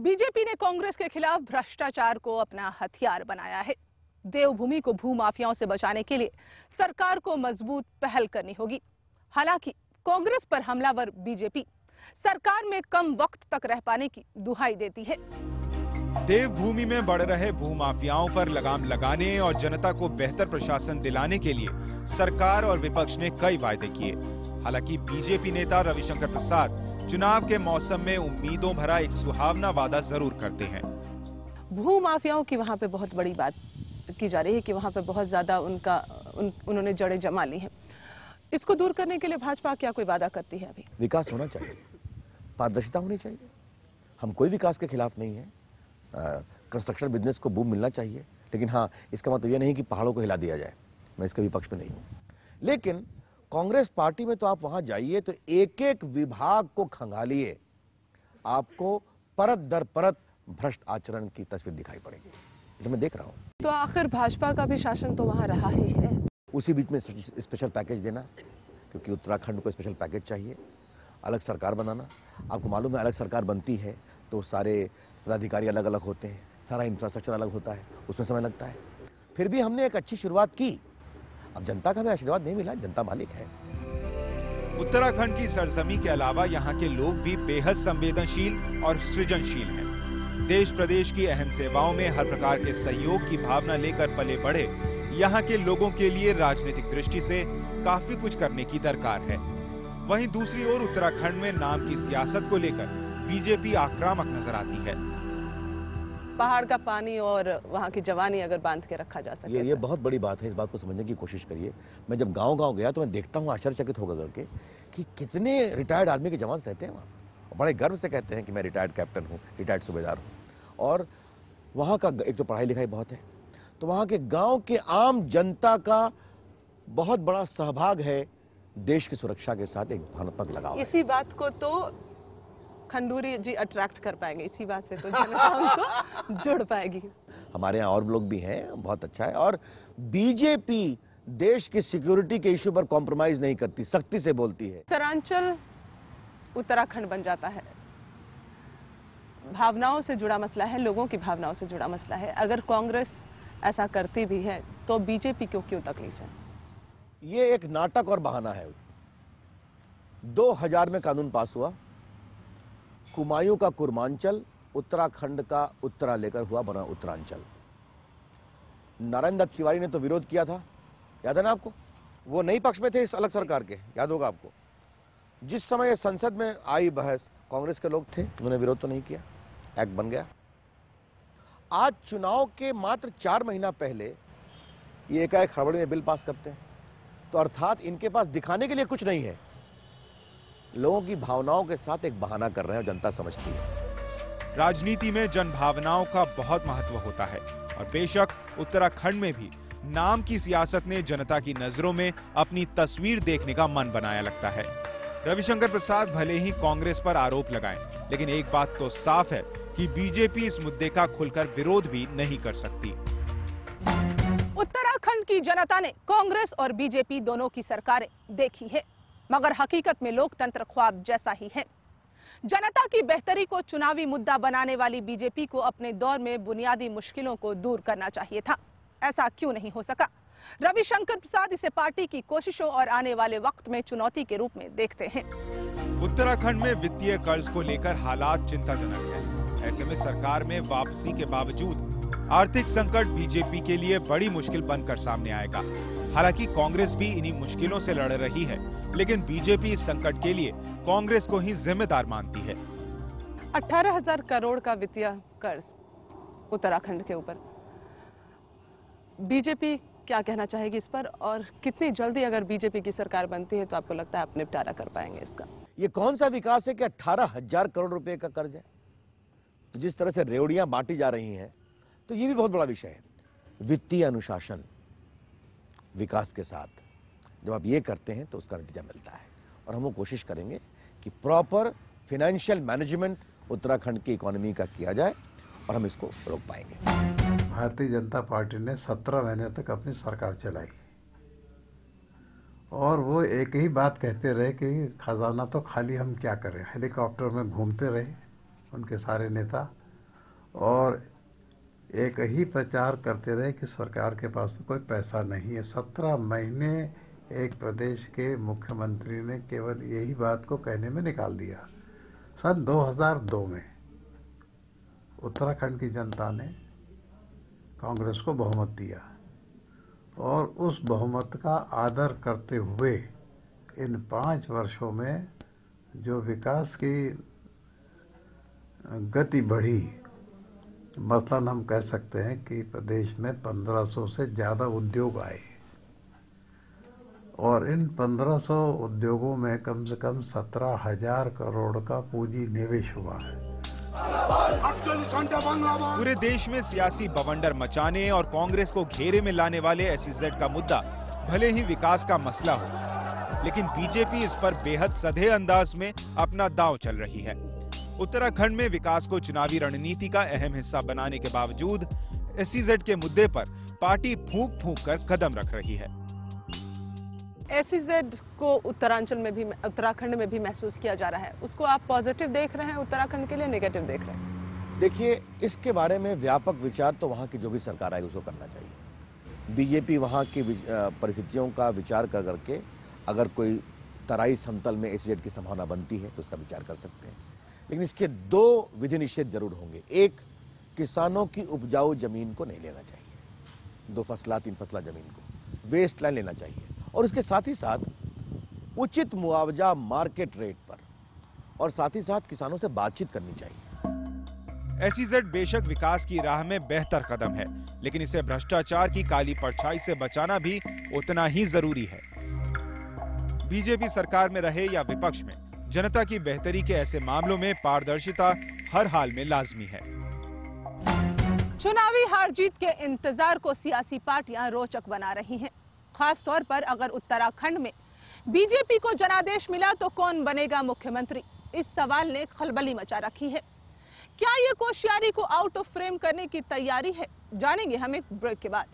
BJP ने कांग्रेस के खिलाफ भ्रष्टाचार को अपना हथियार बनाया है। देवभूमि को भूमाफियाओं से बचाने के लिए सरकार को मजबूत पहल करनी होगी। हालांकि कांग्रेस पर हमलावर बीजेपी सरकार में कम वक्त तक रह पाने की दुहाई देती है। देवभूमि में बढ़ रहे भूमाफियाओं पर लगाम लगाने और जनता को बेहतर प्रशासन दिलाने के लिए सरकार और विपक्ष ने कई वायदे किए। हालांकि बीजेपी नेता रविशंकर प्रसाद चुनाव के मौसम में उम्मीदों भरा एक सुहावना वादा जरूर करते हैं। भूमाफियाओं की वहां पे बहुत बड़ी बात की जा रही है कि वहां पे बहुत ज्यादा उन्होंने जड़ें जमा ली हैं। इसको दूर करने के लिए भाजपा क्या कोई वादा करती है? अभी विकास होना चाहिए, पारदर्शिता होनी चाहिए। हम कोई विकास के खिलाफ नहीं है। कंस्ट्रक्शन बिजनेस को बूम मिलना चाहिए, लेकिन हाँ, इसका मतलब यह नहीं कि पहाड़ों को हिला दिया जाए। मैं इसके विपक्ष में नहीं हूं। लेकिन कांग्रेस पार्टी में तो आप वहां जाइए तो एक एक विभाग को खंगालिए, आपको परत दर परत भ्रष्ट आचरण की तस्वीर दिखाई पड़ेगी। तो मैं देख रहा हूं। तो आखिर भाजपा का भी शासन तो वहां रहा ही है। उसी बीच में स्पेशल पैकेज देना, क्योंकि उत्तराखंड को स्पेशल पैकेज चाहिए। अलग सरकार बनाना, आपको मालूम है अलग सरकार बनती है तो सारे पदाधिकारी अलग अलग होते हैं, सारा इंफ्रास्ट्रक्चर अलग होता है, उसमें समय लगता है। फिर भी हमने एक अच्छी शुरुआत की। अब जनता का हमें आशीर्वाद नहीं मिला, जनता मालिक है। उत्तराखंड की सरजमी के अलावा यहाँ के लोग भी बेहद संवेदनशील और सृजनशील हैं। देश प्रदेश की अहम सेवाओं में हर प्रकार के सहयोग की भावना लेकर पले बढ़े यहाँ के लोगों के लिए राजनीतिक दृष्टि से काफी कुछ करने की दरकार है। वहीं दूसरी ओर उत्तराखंड में नाम की सियासत को लेकर बीजेपी आक्रामक नजर आती है। पहाड़ का पानी और वहाँ की जवानी अगर बांध के रखा जा सके, ये बहुत बड़ी बात है। इस बात को समझने की कोशिश करिए। मैं जब गांव-गांव गया तो मैं देखता हूँ आश्चर्यचकित होकर करके कि कितने रिटायर्ड आर्मी के जवान रहते हैं वहाँ पर। बड़े गर्व से कहते हैं कि मैं रिटायर्ड कैप्टन हूँ, रिटायर्ड सूबेदार हूँ। और वहाँ का एक तो पढ़ाई लिखाई बहुत है, तो वहाँ के गाँव के आम जनता का बहुत बड़ा सहभाग है देश की सुरक्षा के साथ, एक भावनात्मक लगाव। इसी बात को तो खंडूरी जी अट्रैक्ट कर पाएंगे, इसी बात से तो जनता उनको जुड़ पाएगी। हमारे यहाँ और लोग भी हैं, बहुत अच्छा है। और बीजेपी देश की सिक्योरिटी के इश्यू पर कॉम्प्रोमाइज नहीं करती, सख्ती से बोलती है। उत्तरांचल उत्तराखंड बन जाता है, भावनाओं से जुड़ा मसला है, लोगों की भावनाओं से जुड़ा मसला है। अगर कांग्रेस ऐसा करती भी है तो बीजेपी को क्यों तकलीफ है? ये एक नाटक और बहाना है। 2000 में कानून पास हुआ, कुमायूं का कुर्मांचल, उत्तराखंड का उत्तरा लेकर हुआ बना उत्तरांचल। नारायण दत्त तिवारी ने तो विरोध किया था, याद है ना आपको? वो नई पक्ष में थे इस अलग सरकार के, याद होगा आपको। जिस समय संसद में आई बहस, कांग्रेस के लोग थे, उन्होंने विरोध तो नहीं किया, एक्ट बन गया। आज चुनाव के मात्र 4 महीना पहले ये एकाएक हड़बड़ी में बिल पास करते हैं, तो अर्थात इनके पास दिखाने के लिए कुछ नहीं है। लोगों की भावनाओं के साथ एक बहाना कर रहे हैं और जनता समझती है। राजनीति में जन भावनाओं का बहुत महत्व होता है और बेशक उत्तराखंड में भी नाम की सियासत ने जनता की नजरों में अपनी तस्वीर देखने का मन बनाया लगता है। रविशंकर प्रसाद भले ही कांग्रेस पर आरोप लगाएं, लेकिन एक बात तो साफ है कि बीजेपी इस मुद्दे का खुलकर विरोध भी नहीं कर सकती। उत्तराखंड की जनता ने कांग्रेस और बीजेपी दोनों की सरकारें देखी है, मगर हकीकत में लोकतंत्र ख्वाब जैसा ही है। जनता की बेहतरी को चुनावी मुद्दा बनाने वाली बीजेपी को अपने दौर में बुनियादी मुश्किलों को दूर करना चाहिए था। ऐसा क्यों नहीं हो सका? रविशंकर प्रसाद इसे पार्टी की कोशिशों और आने वाले वक्त में चुनौती के रूप में देखते हैं। उत्तराखंड में वित्तीय कर्ज को लेकर हालात चिंताजनक है। ऐसे में सरकार में वापसी के बावजूद आर्थिक संकट बीजेपी के लिए बड़ी मुश्किल बनकर सामने आएगा। हालांकि कांग्रेस भी इन्हीं मुश्किलों से लड़ रही है, लेकिन बीजेपी इस संकट के लिए कांग्रेस को ही जिम्मेदार मानती है। 18,000 करोड़ का वित्तीय कर्ज उत्तराखंड के ऊपर, बीजेपी क्या कहना चाहेगी इस पर? और कितनी जल्दी अगर बीजेपी की सरकार बनती है तो आपको लगता है आप निपटारा कर पाएंगे इसका? ये कौन सा विकास है कि 18,000 करोड़ रुपए का कर्ज है? तो जिस तरह से रेवड़ियां बांटी जा रही हैं, तो ये भी बहुत बड़ा विषय है। वित्तीय अनुशासन विकास के साथ जब आप ये करते हैं तो उसका नतीजा मिलता है। और हम वो कोशिश करेंगे कि प्रॉपर फाइनेंशियल मैनेजमेंट उत्तराखंड की इकोनॉमी का किया जाए और हम इसको रोक पाएंगे। भारतीय जनता पार्टी ने 17 महीने तक अपनी सरकार चलाई और वो एक ही बात कहते रहे कि खजाना तो खाली, हम क्या करें। हेलीकॉप्टर में घूमते रहे उनके सारे नेता और एक ही प्रचार करते रहे कि सरकार के पास तो कोई पैसा नहीं है। 17 महीने एक प्रदेश के मुख्यमंत्री ने केवल यही बात को कहने में निकाल दिया। सन 2002 में उत्तराखंड की जनता ने कांग्रेस को बहुमत दिया और उस बहुमत का आदर करते हुए इन 5 वर्षों में जो विकास की गति बढ़ी, मसलन हम कह सकते हैं कि प्रदेश में 1500 से ज़्यादा उद्योग आए और इन 1500 उद्योगों में कम से कम 17,000 करोड़ का पूंजी निवेश हुआ है। पूरे देश में सियासी बवंडर मचाने और कांग्रेस को घेरे में लाने वाले SEZ का मुद्दा भले ही विकास का मसला हो, लेकिन बीजेपी इस पर बेहद सधे अंदाज में अपना दांव चल रही है। उत्तराखंड में विकास को चुनावी रणनीति का अहम हिस्सा बनाने के बावजूद SEZ के मुद्दे पर पार्टी फूंक फूंक कर कदम रख रही है। SEZ को उत्तराखंड में भी महसूस किया जा रहा है, उसको आप पॉजिटिव देख रहे हैं उत्तराखंड के लिए, नेगेटिव देख रहे हैं? देखिए, इसके बारे में व्यापक विचार तो वहाँ की जो भी सरकार आएगी उसको करना चाहिए। बीजेपी वहाँ की परिस्थितियों का विचार कर करके अगर कोई तराई समतल में SEZ की संभावना बनती है तो उसका विचार कर सकते हैं, लेकिन इसके 2 विधि निषेध जरूर होंगे। एक, किसानों की उपजाऊ जमीन को नहीं लेना चाहिए, 2 फसला 3 फसला जमीन को वेस्ट लैंड लेना चाहिए, और उसके साथ ही साथ उचित मुआवजा मार्केट रेट पर, और साथ ही साथ किसानों से बातचीत करनी चाहिए। SEZ बेशक विकास की राह में बेहतर कदम है, लेकिन इसे भ्रष्टाचार की काली परछाई से बचाना भी उतना ही जरूरी है। बीजेपी सरकार में रहे या विपक्ष में, जनता की बेहतरी के ऐसे मामलों में पारदर्शिता हर हाल में लाजमी है। चुनावी हार जीत के इंतजार को सियासी पार्टियां रोचक बना रही हैं। खास तौर पर अगर उत्तराखंड में बीजेपी को जनादेश मिला तो कौन बनेगा मुख्यमंत्री, इस सवाल ने खलबली मचा रखी है। क्या ये कोश्यारी को आउट ऑफ फ्रेम करने की तैयारी है? जानेंगे हम एक ब्रेक के बाद।